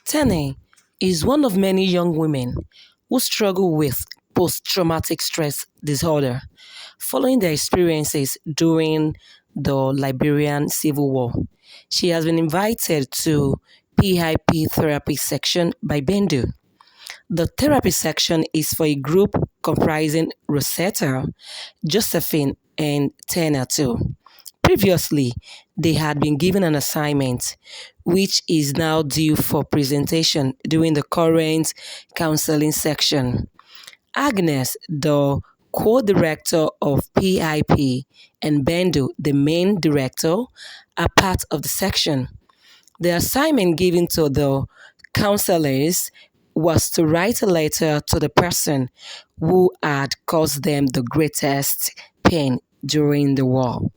Tenneh is one of many young women who struggle with post-traumatic stress disorder following their experiences during the Liberian Civil War. She has been invited to PIP therapy section by Bendu. The therapy section is for a group comprising Rosetta, Josephine, and Tenneh too. Previously, they had been given an assignment, which is now due for presentation during the current counseling section. Agnes, the co-director of PIP, and Bendo, the main director, are part of the section. The assignment given to the counselors was to write a letter to the person who had caused them the greatest pain during the war.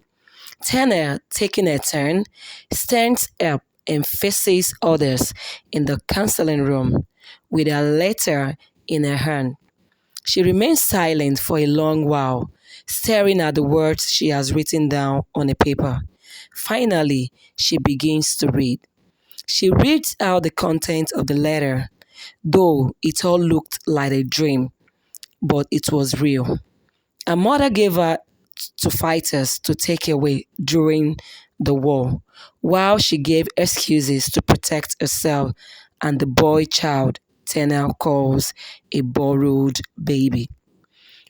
Tenneh, taking a turn, stands up and faces others in the counseling room with a letter in her hand. She remains silent for a long while, staring at the words she has written down on a paper. Finally, she begins to read. She reads out the content of the letter, though it all looked like a dream, but it was real. Her mother gave her to fighters to take away during the war, while she gave excuses to protect herself and the boy child Tenneh calls a borrowed baby.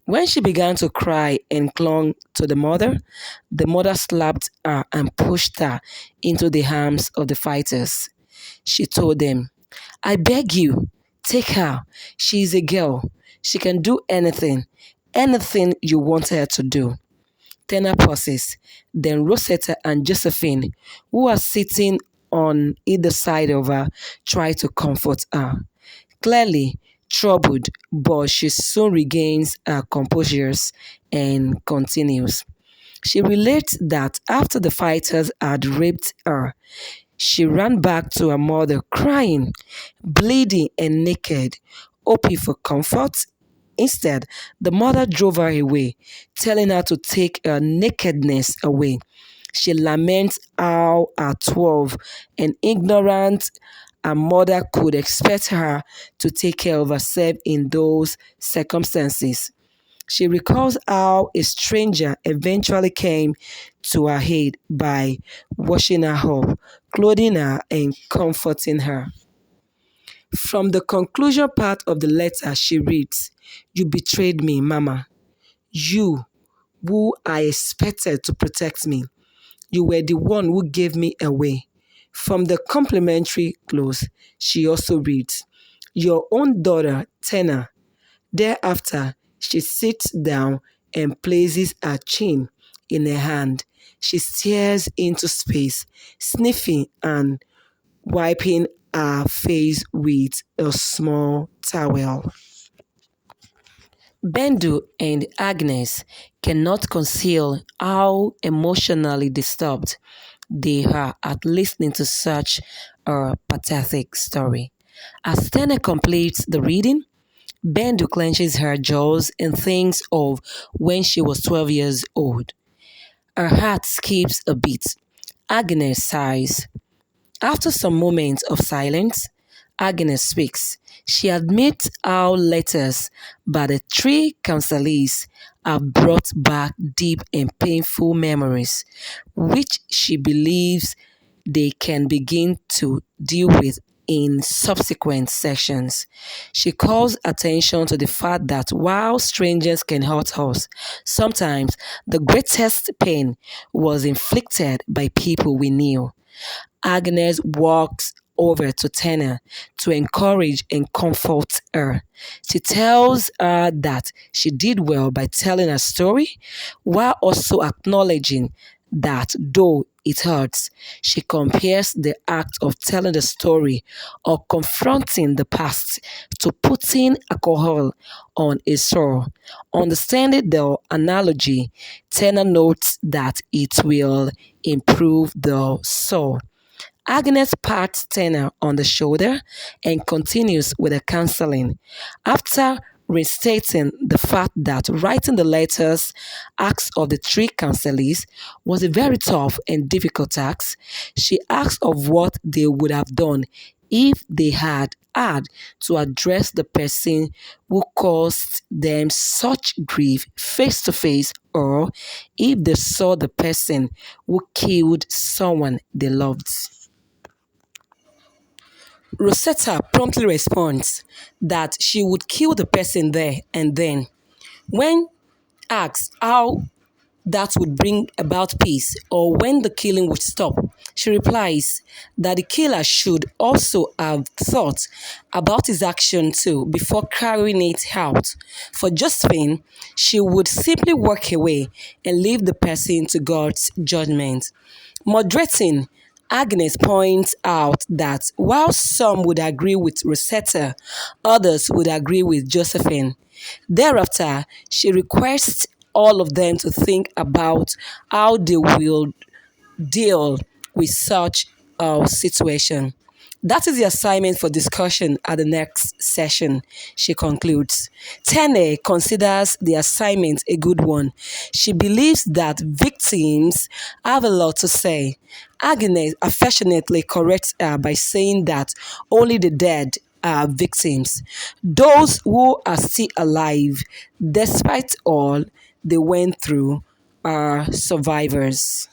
When she began to cry and clung to the mother slapped her and pushed her into the arms of the fighters. She told them, I beg you, take her. She is a girl. She can do anything, anything you want her to do. Tenor pauses. Then Rosetta and Josephine, who are sitting on either side of her, try to comfort her. Clearly troubled, but she soon regains her composure and continues. She relates that after the fighters had raped her, she ran back to her mother crying, bleeding and naked, hoping for comfort. Instead, the mother drove her away, telling her to take her nakedness away. She laments how at 12 and ignorant her mother could expect her to take care of herself in those circumstances. She recalls how a stranger eventually came to her aid by washing her up, clothing her, and comforting her. From the conclusion part of the letter, she reads, You betrayed me, Mama. You, who I expected to protect me. You were the one who gave me away. From the complimentary close, she also reads, Your own daughter, Tenneh. Thereafter, she sits down and places her chin in her hand. She stares into space, sniffing and wiping her face with a small towel. Bendu and Agnes cannot conceal how emotionally disturbed they are at listening to such a pathetic story. As Tenneh completes the reading, Bendu clenches her jaws and thinks of when she was 12 years old. Her heart skips a beat. Agnes sighs. After some moments of silence, Agnes speaks. She admits how letters by the three counselors have brought back deep and painful memories, which she believes they can begin to deal with in subsequent sessions. She calls attention to the fact that while strangers can hurt us, sometimes the greatest pain was inflicted by people we knew. Agnes walks over to Tenneh to encourage and comfort her. She tells her that she did well by telling her story, while also acknowledging that though it hurts, she compares the act of telling the story or confronting the past to putting alcohol on a sore. Understanding the analogy, Tenneh notes that it will improve the sore. Agnes pats Tenneh on the shoulder and continues with the counseling. After restating the fact that writing the letters asks of the three counselors was a very tough and difficult task, she asks of what they would have done if they had to address the person who caused them such grief face to face, or if they saw the person who killed someone they loved. Rosetta promptly responds that she would kill the person there and then. When asked how that would bring about peace or when the killing would stop, she replies that the killer should also have thought about his action too before carrying it out. For Josephine, she would simply walk away and leave the person to God's judgment. Moderating, Agnes points out that while some would agree with Rosetta, others would agree with Josephine. Thereafter, she requests all of them to think about how they will deal with such a situation. That is the assignment for discussion at the next session, she concludes. Tenneh considers the assignment a good one. She believes that victims have a lot to say. Agnes affectionately corrects her by saying that only the dead are victims. Those who are still alive, despite all they went through, are survivors.